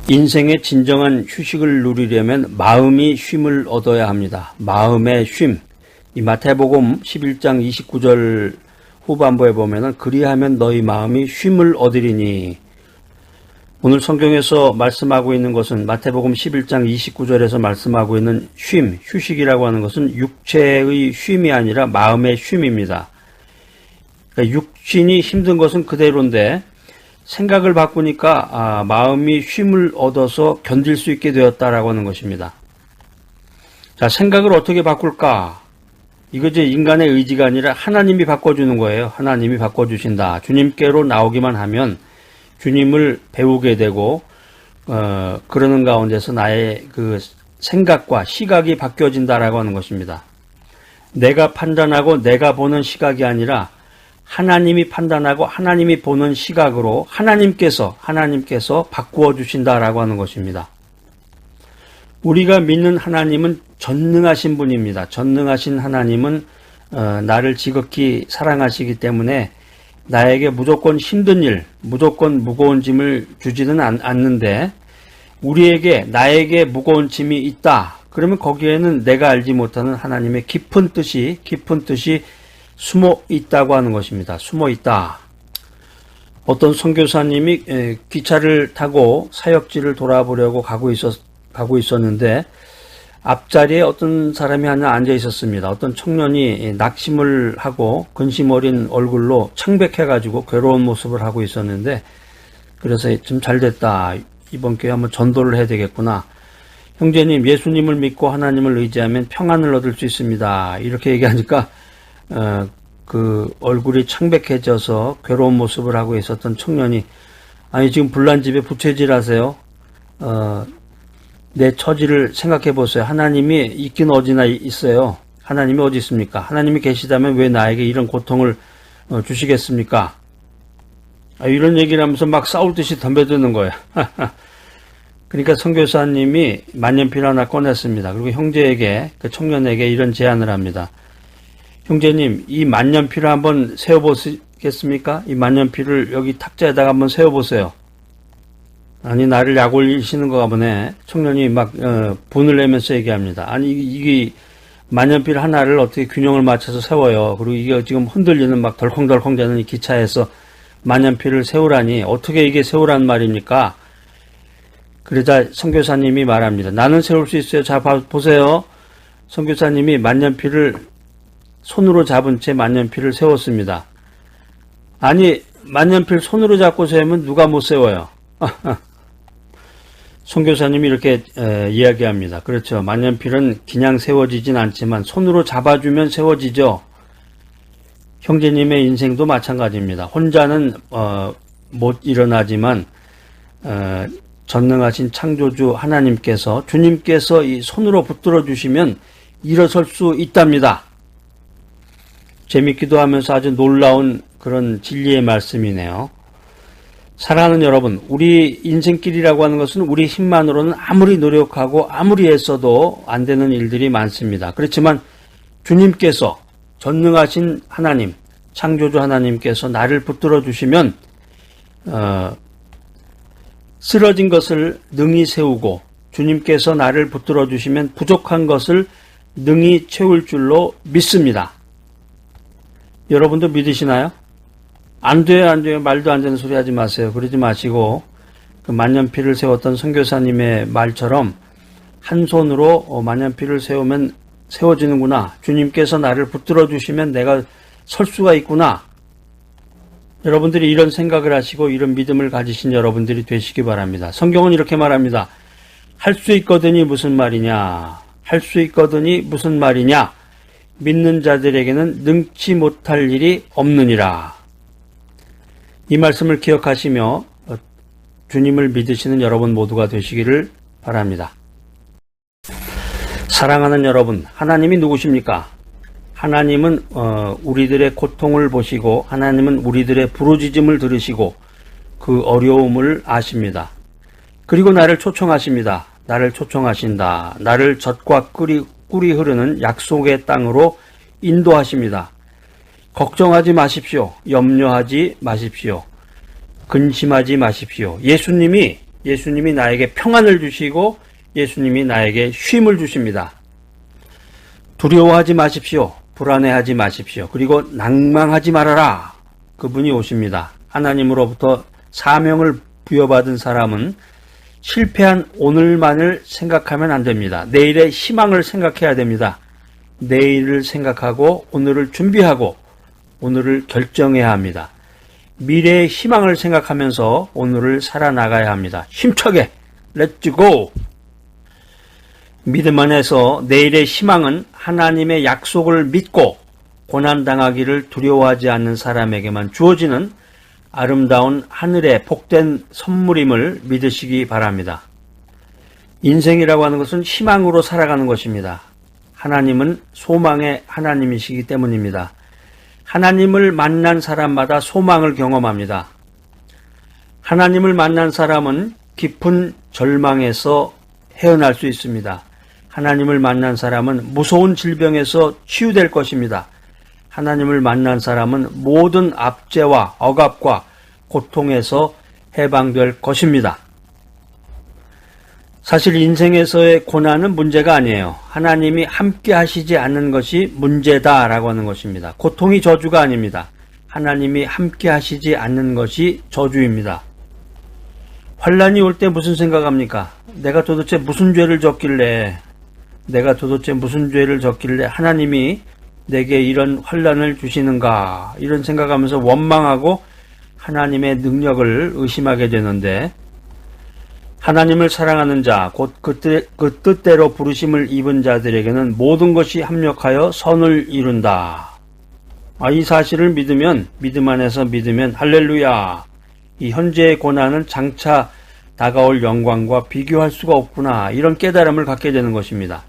인생의 진정한 휴식을 누리려면 마음이 쉼을 얻어야 합니다. 마음의 쉼. 이 마태복음 11장 29절 후반부에 보면은 그리하면 너희 마음이 쉼을 얻으리니. 오늘 성경에서 말씀하고 있는 것은 마태복음 11장 29절에서 말씀하고 있는 쉼, 휴식이라고 하는 것은 육체의 쉼이 아니라 마음의 쉼입니다. 그러니까 육신이 힘든 것은 그대로인데 생각을 바꾸니까 마음이 쉼을 얻어서 견딜 수 있게 되었다라고 하는 것입니다. 자, 생각을 어떻게 바꿀까? 이거 이제 인간의 의지가 아니라 하나님이 바꿔주는 거예요. 하나님이 바꿔주신다. 주님께로 나오기만 하면 주님을 배우게 되고 그러는 가운데서 나의 그 생각과 시각이 바뀌어진다라고 하는 것입니다. 내가 판단하고 내가 보는 시각이 아니라 하나님이 판단하고 하나님이 보는 시각으로 하나님께서 바꾸어 주신다라고 하는 것입니다. 우리가 믿는 하나님은 전능하신 분입니다. 전능하신 하나님은 나를 지극히 사랑하시기 때문에 나에게 무조건 힘든 일, 무조건 무거운 짐을 주지는 않는데 나에게 무거운 짐이 있다. 그러면 거기에는 내가 알지 못하는 하나님의 깊은 뜻이 숨어 있다고 하는 것입니다. 숨어 있다. 어떤 선교사님이 기차를 타고 사역지를 돌아보려고 가고 있었는데 앞자리에 어떤 사람이 하나 앉아 있었습니다. 어떤 청년이 낙심을 하고 근심 어린 얼굴로 창백해가지고 괴로운 모습을 하고 있었는데 그래서 좀 잘됐다. 이번 기회에 한번 전도를 해야 되겠구나. 형제님, 예수님을 믿고 하나님을 의지하면 평안을 얻을 수 있습니다. 이렇게 얘기하니까 그 얼굴이 창백해져서 괴로운 모습을 하고 있었던 청년이 아니 지금 불난 집에 부채질 하세요. 내 처지를 생각해 보세요. 하나님이 있긴 어디나 있어요. 하나님이 어디 있습니까? 하나님이 계시다면 왜 나에게 이런 고통을 주시겠습니까? 이런 얘기를 하면서 막 싸울 듯이 덤벼드는 거예요. 그러니까 선교사님이 만년필 하나 꺼냈습니다. 그리고 형제에게, 그 청년에게 이런 제안을 합니다. 형제님, 이 만년필을 한번 세워보시겠습니까? 이 만년필을 여기 탁자에다가 한번 세워보세요. 아니, 나를 약 올리시는 거가 보네. 청년이 막 분을 내면서 얘기합니다. 아니, 이게 만년필 하나를 어떻게 균형을 맞춰서 세워요. 그리고 이게 지금 흔들리는 막 덜컹덜컹 되는 이 기차에서 만년필을 세우라니 어떻게 이게 세우란 말입니까? 그러자 선교사님이 말합니다. 나는 세울 수 있어요. 자, 보세요. 선교사님이 만년필을 손으로 잡은 채 만년필을 세웠습니다. 아니, 만년필 손으로 잡고 세우면 누가 못 세워요? 선교사님이 이렇게 이야기합니다. 그렇죠. 만년필은 그냥 세워지진 않지만 손으로 잡아주면 세워지죠. 형제님의 인생도 마찬가지입니다. 혼자는 못 일어나지만 전능하신 창조주 하나님께서 주님께서 이 손으로 붙들어 주시면 일어설 수 있답니다. 재밌기도 하면서 아주 놀라운 그런 진리의 말씀이네요. 사랑하는 여러분, 우리 인생길이라고 하는 것은 우리 힘만으로는 아무리 노력하고 아무리 애써도 안 되는 일들이 많습니다. 그렇지만 주님께서 전능하신 하나님, 창조주 하나님께서 나를 붙들어 주시면 쓰러진 것을 능히 세우고 주님께서 나를 붙들어 주시면 부족한 것을 능히 채울 줄로 믿습니다. 여러분도 믿으시나요? 안 돼요, 안 돼요. 말도 안 되는 소리 하지 마세요. 그러지 마시고 그 만년필을 세웠던 선교사님의 말처럼 한 손으로 만년필을 세우면 세워지는구나. 주님께서 나를 붙들어 주시면 내가 설 수가 있구나. 여러분들이 이런 생각을 하시고 이런 믿음을 가지신 여러분들이 되시기 바랍니다. 성경은 이렇게 말합니다. 할 수 있거든이 무슨 말이냐? 할 수 있거든이 무슨 말이냐? 믿는 자들에게는 능치 못할 일이 없느니라. 이 말씀을 기억하시며 주님을 믿으시는 여러분 모두가 되시기를 바랍니다. 사랑하는 여러분, 하나님이 누구십니까? 하나님은 우리들의 고통을 보시고 하나님은 우리들의 부르짖음을 들으시고 그 어려움을 아십니다. 그리고 나를 초청하십니다. 나를 초청하신다. 나를 젖과 꿀이 흐르는 약속의 땅으로 인도하십니다. 걱정하지 마십시오. 염려하지 마십시오. 근심하지 마십시오. 예수님이 예수님이 나에게 평안을 주시고 예수님이 나에게 쉼을 주십니다. 두려워하지 마십시오. 불안해하지 마십시오. 그리고 낭망하지 말아라. 그분이 오십니다. 하나님으로부터 사명을 부여받은 사람은 실패한 오늘만을 생각하면 안 됩니다. 내일의 희망을 생각해야 됩니다. 내일을 생각하고 오늘을 준비하고 오늘을 결정해야 합니다. 미래의 희망을 생각하면서 오늘을 살아나가야 합니다. 힘차게 렛츠 고! 믿음 안에서 내일의 희망은 하나님의 약속을 믿고 고난당하기를 두려워하지 않는 사람에게만 주어지는 아름다운 하늘의 복된 선물임을 믿으시기 바랍니다. 인생이라고 하는 것은 희망으로 살아가는 것입니다. 하나님은 소망의 하나님이시기 때문입니다. 하나님을 만난 사람마다 소망을 경험합니다. 하나님을 만난 사람은 깊은 절망에서 헤어날 수 있습니다. 하나님을 만난 사람은 무서운 질병에서 치유될 것입니다. 하나님을 만난 사람은 모든 압제와 억압과 고통에서 해방될 것입니다. 사실 인생에서의 고난은 문제가 아니에요. 하나님이 함께 하시지 않는 것이 문제다라고 하는 것입니다. 고통이 저주가 아닙니다. 하나님이 함께 하시지 않는 것이 저주입니다. 환난이 올 때 무슨 생각합니까? 내가 도대체 무슨 죄를 졌길래 하나님이 내게 이런 환난을 주시는가, 이런 생각하면서 원망하고 하나님의 능력을 의심하게 되는데, 하나님을 사랑하는 자, 곧 그 뜻대로 부르심을 입은 자들에게는 모든 것이 합력하여 선을 이룬다. 이 사실을 믿으면, 믿음 안에서 믿으면 할렐루야, 이 현재의 고난은 장차 다가올 영광과 비교할 수가 없구나, 이런 깨달음을 갖게 되는 것입니다.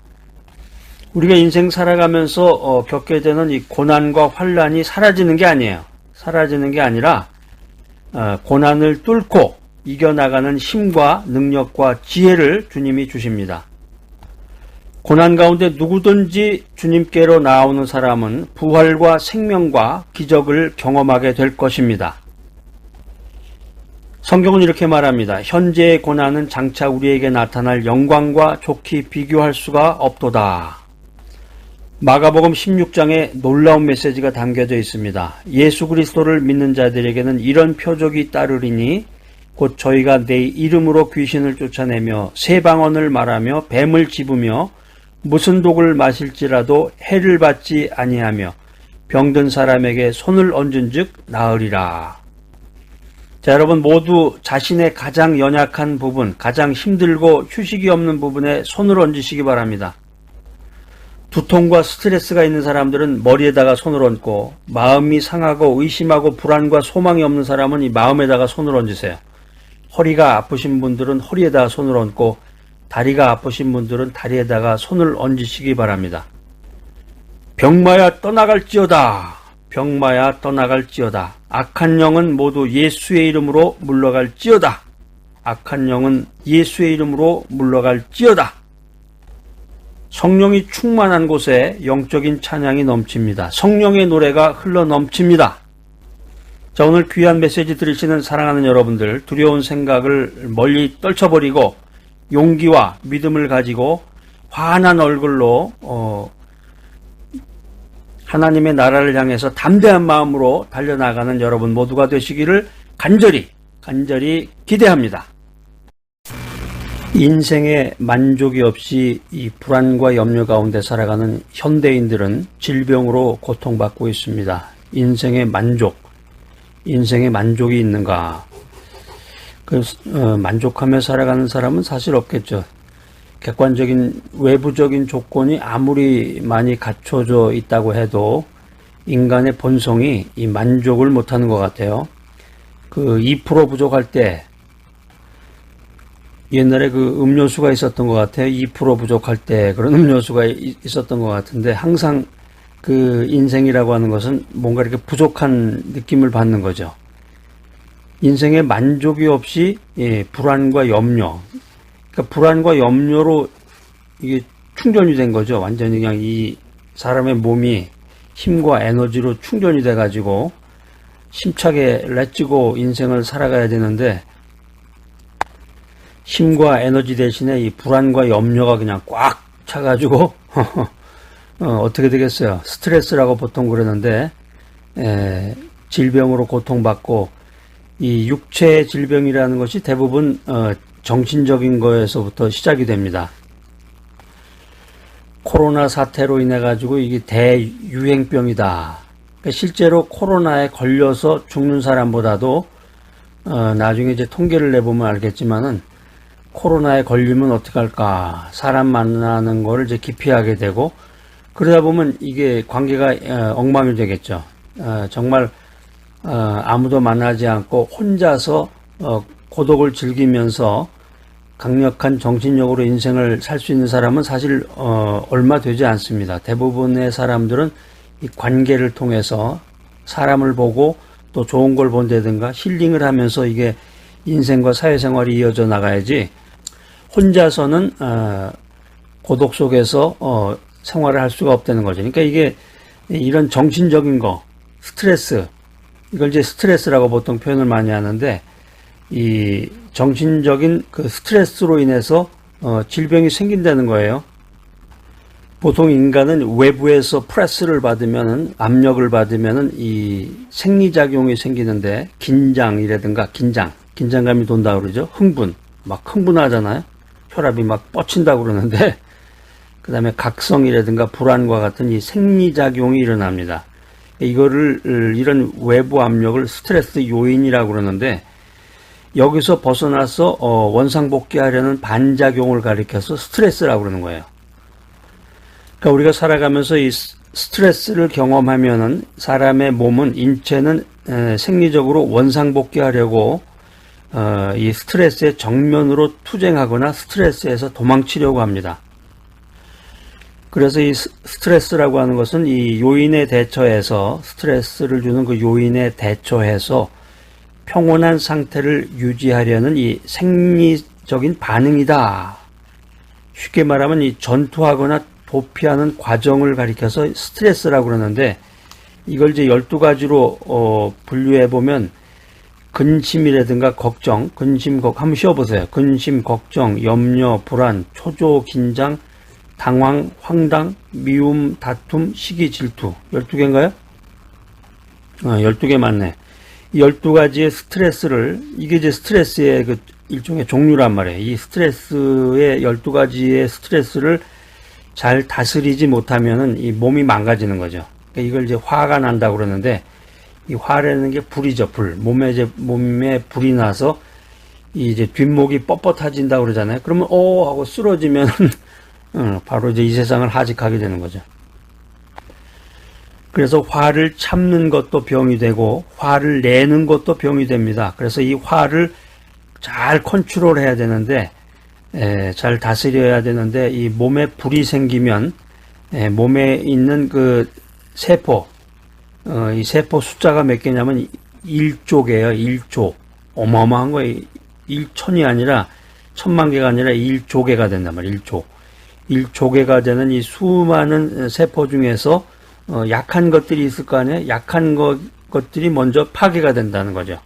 우리가 인생 살아가면서 겪게 되는 이 고난과 환난이 사라지는 게 아니에요. 사라지는 게 아니라 고난을 뚫고 이겨나가는 힘과 능력과 지혜를 주님이 주십니다. 고난 가운데 누구든지 주님께로 나오는 사람은 부활과 생명과 기적을 경험하게 될 것입니다. 성경은 이렇게 말합니다. 현재의 고난은 장차 우리에게 나타날 영광과 좋게 비교할 수가 없도다. 마가복음 16장에 놀라운 메시지가 담겨져 있습니다. 예수 그리스도를 믿는 자들에게는 이런 표적이 따르리니 곧 저희가 내 이름으로 귀신을 쫓아내며 새 방언을 말하며 뱀을 집으며 무슨 독을 마실지라도 해를 받지 아니하며 병든 사람에게 손을 얹은즉 나으리라. 자, 여러분 모두 자신의 가장 연약한 부분, 가장 힘들고 휴식이 없는 부분에 손을 얹으시기 바랍니다. 두통과 스트레스가 있는 사람들은 머리에다가 손을 얹고, 마음이 상하고 의심하고 불안과 소망이 없는 사람은 이 마음에다가 손을 얹으세요. 허리가 아프신 분들은 허리에다가 손을 얹고, 다리가 아프신 분들은 다리에다가 손을 얹으시기 바랍니다. 병마야 떠나갈지어다. 병마야 떠나갈지어다. 악한 영은 모두 예수의 이름으로 물러갈지어다. 악한 영은 예수의 이름으로 물러갈지어다. 성령이 충만한 곳에 영적인 찬양이 넘칩니다. 성령의 노래가 흘러 넘칩니다. 자, 오늘 귀한 메시지 들으시는 사랑하는 여러분들, 두려운 생각을 멀리 떨쳐버리고 용기와 믿음을 가지고 환한 얼굴로 하나님의 나라를 향해서 담대한 마음으로 달려나가는 여러분 모두가 되시기를 간절히 기대합니다. 인생에 만족이 없이 이 불안과 염려 가운데 살아가는 현대인들은 질병으로 고통받고 있습니다. 인생의 만족이 있는가? 만족하며 살아가는 사람은 사실 없겠죠. 객관적인 외부적인 조건이 아무리 많이 갖춰져 있다고 해도 인간의 본성이 이 만족을 못하는 것 같아요. 2% 부족할 때, 옛날에 음료수가 있었던 것 같아요. 2% 부족할 때 그런 음료수가 있었던 것 같은데, 항상 인생이라고 하는 것은 뭔가 이렇게 부족한 느낌을 받는 거죠. 인생에 만족이 없이 불안과 염려, 그러니까 불안과 염려로 이게 충전이 된 거죠. 완전히 그냥 이 사람의 몸이 힘과 에너지로 충전이 돼 가지고 힘차게 렛츠고 인생을 살아가야 되는데, 힘과 에너지 대신에 이 불안과 염려가 그냥 꽉 차가지고 어떻게 되겠어요? 스트레스라고 보통 그러는데 질병으로 고통받고 이 육체의 질병이라는 것이 대부분 정신적인 거에서부터 시작이 됩니다. 코로나 사태로 인해 가지고 이게 대유행병이다. 그러니까 실제로 코로나에 걸려서 죽는 사람보다도 나중에 이제 통계를 내보면 알겠지만은 코로나에 걸리면 어떡할까? 사람 만나는 거를 이제 기피하게 되고 그러다 보면 이게 관계가 엉망이 되겠죠. 정말 아무도 만나지 않고 혼자서 고독을 즐기면서 강력한 정신력으로 인생을 살 수 있는 사람은 사실 얼마 되지 않습니다. 대부분의 사람들은 이 관계를 통해서 사람을 보고 또 좋은 걸 본다든가 힐링을 하면서 이게 인생과 사회생활이 이어져 나가야지 혼자서는 고독 속에서 생활을 할 수가 없다는 거죠. 그러니까 이게 이런 정신적인 거, 스트레스, 이걸 이제 스트레스라고 보통 표현을 많이 하는데 이 정신적인 그 스트레스로 인해서 질병이 생긴다는 거예요. 보통 인간은 외부에서 프레스를 받으면은 압력을 받으면은 이 생리작용이 생기는데 긴장이라든가 긴장감이 돈다 그러죠. 막 흥분하잖아요. 혈압이 막 뻗친다 그러는데 그 다음에 각성이라든가 불안과 같은 이 생리작용이 일어납니다. 이런 외부 압력을 스트레스 요인이라고 그러는데 여기서 벗어나서 원상복귀하려는 반작용을 가리켜서 스트레스라고 그러는 거예요. 그러니까 우리가 살아가면서 이 스트레스를 경험하면은 사람의 몸은 인체는 생리적으로 원상복귀하려고 이 스트레스에 정면으로 투쟁하거나 스트레스에서 도망치려고 합니다. 그래서 이 스트레스라고 하는 것은 이 요인에 대처해서 스트레스를 주는 그 요인에 대처해서 평온한 상태를 유지하려는 이 생리적인 반응이다. 쉽게 말하면 이 전투하거나 도피하는 과정을 가리켜서 스트레스라고 그러는데 이걸 이제 12가지로 분류해 보면 근심이라든가 걱정, 한번 쉬어보세요. 근심, 걱정, 염려, 불안, 초조, 긴장, 당황, 황당, 미움, 다툼, 시기, 질투. 12개인가요? 12개 맞네. 이 12가지의 스트레스를, 이게 이제 스트레스의 그 일종의 종류란 말이에요. 이 스트레스의 12가지의 스트레스를 잘 다스리지 못하면은 이 몸이 망가지는 거죠. 그러니까 이걸 이제 화가 난다고 그러는데 이 화라는 게 불이죠, 불. 몸에 불이 나서 이제 뒷목이 뻣뻣해진다고 그러잖아요. 그러면 하고 쓰러지면 바로 이제 이 세상을 하직하게 되는 거죠. 그래서 화를 참는 것도 병이 되고 화를 내는 것도 병이 됩니다. 그래서 이 화를 잘 컨트롤해야 되는데 잘 다스려야 되는데 이 몸에 불이 생기면 몸에 있는 그 세포 이 세포 숫자가 몇 개냐면 1조개예요. 1조. 어마어마한 거예요. 1천이 아니라 1000만 개가 아니라 1조개가 된단 말이에요. 1조. 1조개가 되는 이 수많은 세포 중에서 약한 것들이 있을 거 아니에요. 약한 것들이 먼저 파괴가 된다는 거죠.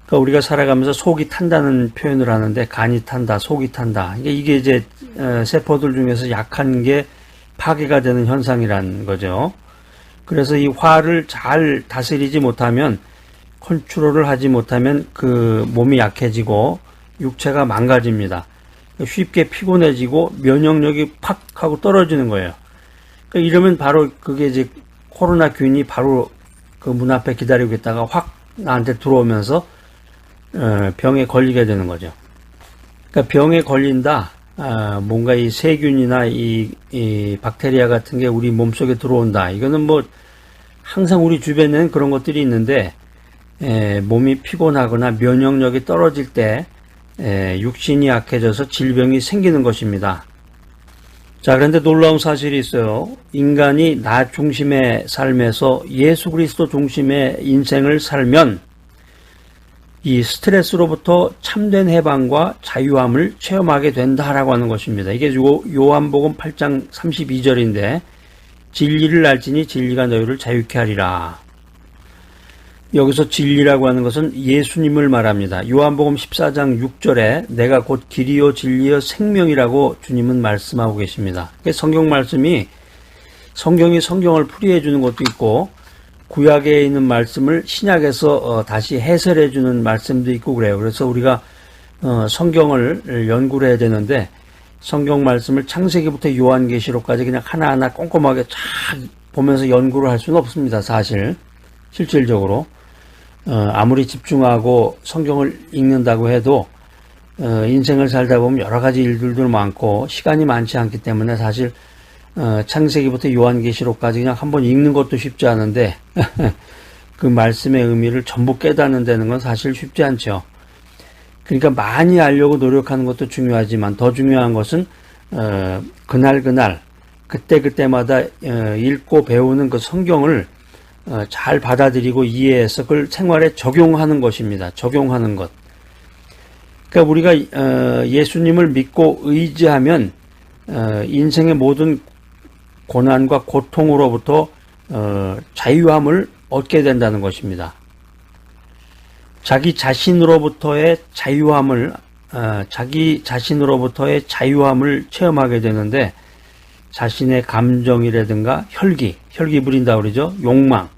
그러니까 우리가 살아가면서 속이 탄다는 표현을 하는데 간이 탄다, 속이 탄다. 이게 이제 세포들 중에서 약한 게 파괴가 되는 현상이라는 거죠. 그래서 이 화를 잘 다스리지 못하면 컨트롤을 하지 못하면 그 몸이 약해지고 육체가 망가집니다. 쉽게 피곤해지고 면역력이 팍 하고 떨어지는 거예요. 그러니까 이러면 바로 그게 이제 코로나 균이 바로 그 문 앞에 기다리고 있다가 확 나한테 들어오면서 병에 걸리게 되는 거죠. 그러니까 병에 걸린다. 뭔가 이 세균이나 이 박테리아 같은 게 우리 몸속에 들어온다. 이거는 뭐 항상 우리 주변에는 그런 것들이 있는데 몸이 피곤하거나 면역력이 떨어질 때 육신이 약해져서 질병이 생기는 것입니다. 자, 그런데 놀라운 사실이 있어요. 인간이 나 중심의 삶에서 예수 그리스도 중심의 인생을 살면 이 스트레스로부터 참된 해방과 자유함을 체험하게 된다라고 하는 것입니다. 이게 요한복음 8장 32절인데 진리를 알지니 진리가 너희를 자유케 하리라. 여기서 진리라고 하는 것은 예수님을 말합니다. 요한복음 14장 6절에 내가 곧 길이요 진리요 생명이라고 주님은 말씀하고 계십니다. 성경 말씀이 성경이 성경을 풀이해 주는 것도 있고 구약에 있는 말씀을 신약에서 다시 해설해 주는 말씀도 있고 그래요. 그래서 우리가 성경을 연구를 해야 되는데 성경 말씀을 창세기부터 요한계시록까지 그냥 하나하나 꼼꼼하게 쫙 보면서 연구를 할 수는 없습니다. 사실 실질적으로 아무리 집중하고 성경을 읽는다고 해도 인생을 살다 보면 여러 가지 일들도 많고 시간이 많지 않기 때문에 사실 창세기부터 요한계시록까지 그냥 한번 읽는 것도 쉽지 않은데 그 말씀의 의미를 전부 깨닫는 데는 건 사실 쉽지 않죠. 그러니까 많이 알려고 노력하는 것도 중요하지만 더 중요한 것은 그날 그때마다 읽고 배우는 그 성경을 잘 받아들이고 이해해서 그걸 생활에 적용하는 것입니다. 적용하는 것. 그러니까 우리가 예수님을 믿고 의지하면 인생의 모든 고난과 고통으로부터 자유함을 얻게 된다는 것입니다. 자기 자신으로부터의 자유함을 체험하게 되는데 자신의 감정이라든가 혈기 부린다 그러죠. 욕망,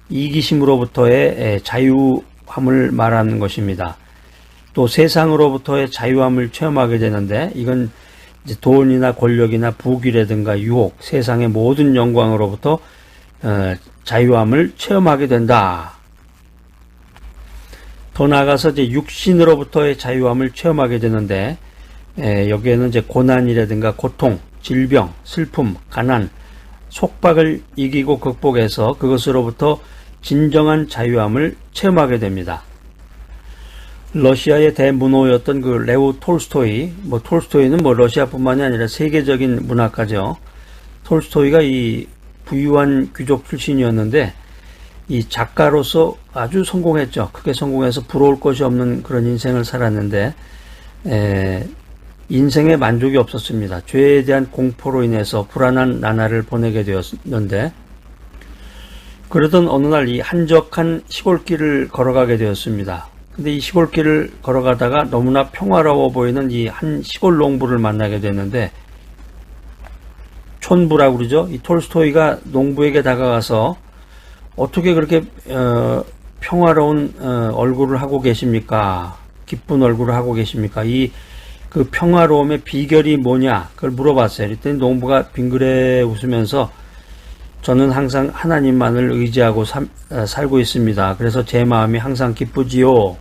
이기심으로부터의 자유함을 말하는 것입니다. 또 세상으로부터의 자유함을 체험하게 되는데 이건 이제 돈이나 권력이나 부귀라든가 유혹, 세상의 모든 영광으로부터 자유함을 체험하게 된다. 더 나아가서 이제 육신으로부터의 자유함을 체험하게 되는데 여기에는 이제 고난이라든가 고통, 질병, 슬픔, 가난, 속박을 이기고 극복해서 그것으로부터 진정한 자유함을 체험하게 됩니다. 러시아의 대문호였던 그 레오 톨스토이, 톨스토이는 러시아뿐만이 아니라 세계적인 문학가죠. 톨스토이가 이 부유한 귀족 출신이었는데 이 작가로서 아주 성공했죠. 크게 성공해서 부러울 것이 없는 그런 인생을 살았는데 인생에 만족이 없었습니다. 죄에 대한 공포로 인해서 불안한 나날을 보내게 되었는데 그러던 어느 날 이 한적한 시골길을 걸어가게 되었습니다. 근데 이 시골길을 걸어가다가 너무나 평화로워 보이는 이 한 시골 농부를 만나게 됐는데 촌부라고 그러죠. 이 톨스토이가 농부에게 다가가서 어떻게 그렇게 평화로운 얼굴을 하고 계십니까? 기쁜 얼굴을 하고 계십니까? 이 그 평화로움의 비결이 뭐냐? 그걸 물어봤어요. 그랬더니 농부가 빙그레 웃으면서 저는 항상 하나님만을 의지하고 살고 있습니다. 그래서 제 마음이 항상 기쁘지요.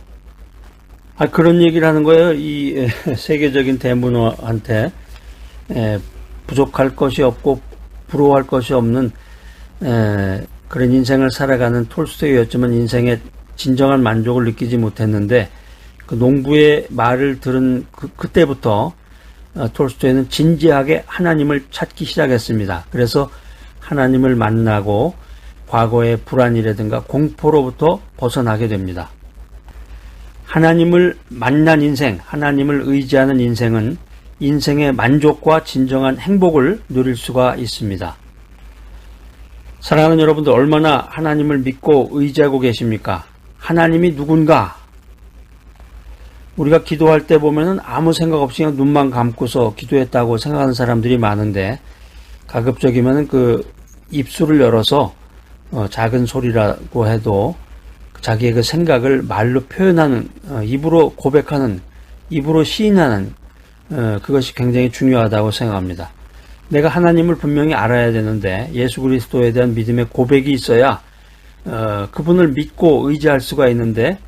그런 얘기를 하는 거예요. 이 세계적인 대문호한테 부족할 것이 없고 부러워할 것이 없는 그런 인생을 살아가는 톨스토이였지만 인생의 진정한 만족을 느끼지 못했는데 그 농부의 말을 들은 그때부터 톨스토이는 진지하게 하나님을 찾기 시작했습니다. 그래서 하나님을 만나고 과거의 불안이라든가 공포로부터 벗어나게 됩니다. 하나님을 만난 인생, 하나님을 의지하는 인생은 인생의 만족과 진정한 행복을 누릴 수가 있습니다. 사랑하는 여러분들, 얼마나 하나님을 믿고 의지하고 계십니까? 하나님이 누군가? 우리가 기도할 때 보면은 아무 생각 없이 그냥 눈만 감고서 기도했다고 생각하는 사람들이 많은데 가급적이면은 그 입술을 열어서 작은 소리라고 해도 자기의 그 생각을 말로 표현하는, 입으로 고백하는, 입으로 시인하는 그것이 굉장히 중요하다고 생각합니다. 내가 하나님을 분명히 알아야 되는데 예수 그리스도에 대한 믿음의 고백이 있어야 그분을 믿고 의지할 수가 있는데,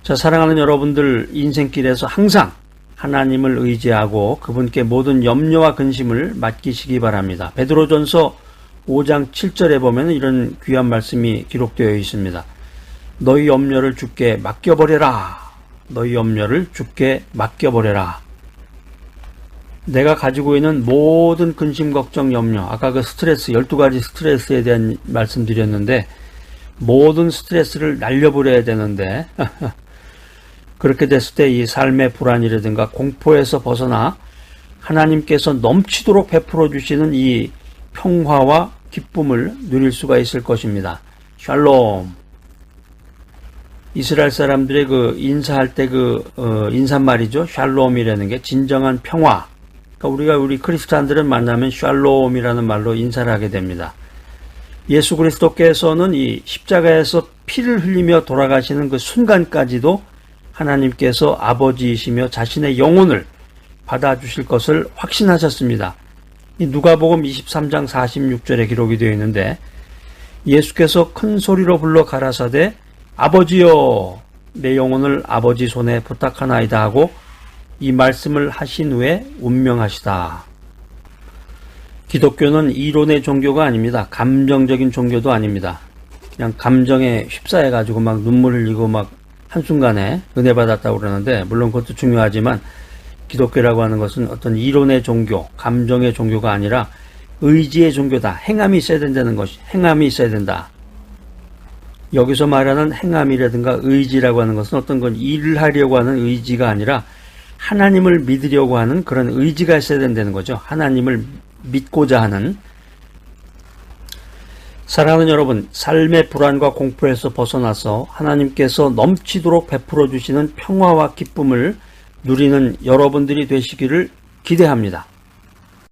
자, 사랑하는 여러분들, 인생길에서 항상 하나님을 의지하고 그분께 모든 염려와 근심을 맡기시기 바랍니다. 베드로전서 5장 7절에 보면 이런 귀한 말씀이 기록되어 있습니다. 너희 염려를 주께 맡겨버려라. 너희 염려를 주께 맡겨버려라. 내가 가지고 있는 모든 근심, 걱정, 염려, 아까 그 스트레스, 12가지 스트레스에 대한 말씀드렸는데 모든 스트레스를 날려버려야 되는데 그렇게 됐을 때 이 삶의 불안이라든가 공포에서 벗어나 하나님께서 넘치도록 베풀어 주시는 이 평화와 기쁨을 누릴 수가 있을 것입니다. 샬롬. 이스라엘 사람들의 그 인사할 때 인사말이죠. 샬롬이라는 게 진정한 평화. 그러니까 우리 크리스찬들은 만나면 샬롬이라는 말로 인사를 하게 됩니다. 예수 그리스도께서는 이 십자가에서 피를 흘리며 돌아가시는 그 순간까지도 하나님께서 아버지이시며 자신의 영혼을 받아주실 것을 확신하셨습니다. 이 누가복음 23장 46절에 기록이 되어 있는데 예수께서 큰 소리로 불러 가라사대 아버지여 내 영혼을 아버지 손에 부탁하나이다 하고 이 말씀을 하신 후에 운명하시다. 기독교는 이론의 종교가 아닙니다. 감정적인 종교도 아닙니다. 그냥 감정에 휩싸여가지고 막 눈물 흘리고 막 한순간에 은혜 받았다고 그러는데 물론 그것도 중요하지만 기독교라고 하는 것은 어떤 이론의 종교, 감정의 종교가 아니라 의지의 종교다. 행함이 있어야 된다는 것이, 행함이 있어야 된다. 여기서 말하는 행함이라든가 의지라고 하는 것은 어떤 건 일을 하려고 하는 의지가 아니라 하나님을 믿으려고 하는 그런 의지가 있어야 된다는 거죠. 하나님을 믿고자 하는. 사랑하는 여러분, 삶의 불안과 공포에서 벗어나서 하나님께서 넘치도록 베풀어 주시는 평화와 기쁨을 누리는 여러분들이 되시기를 기대합니다.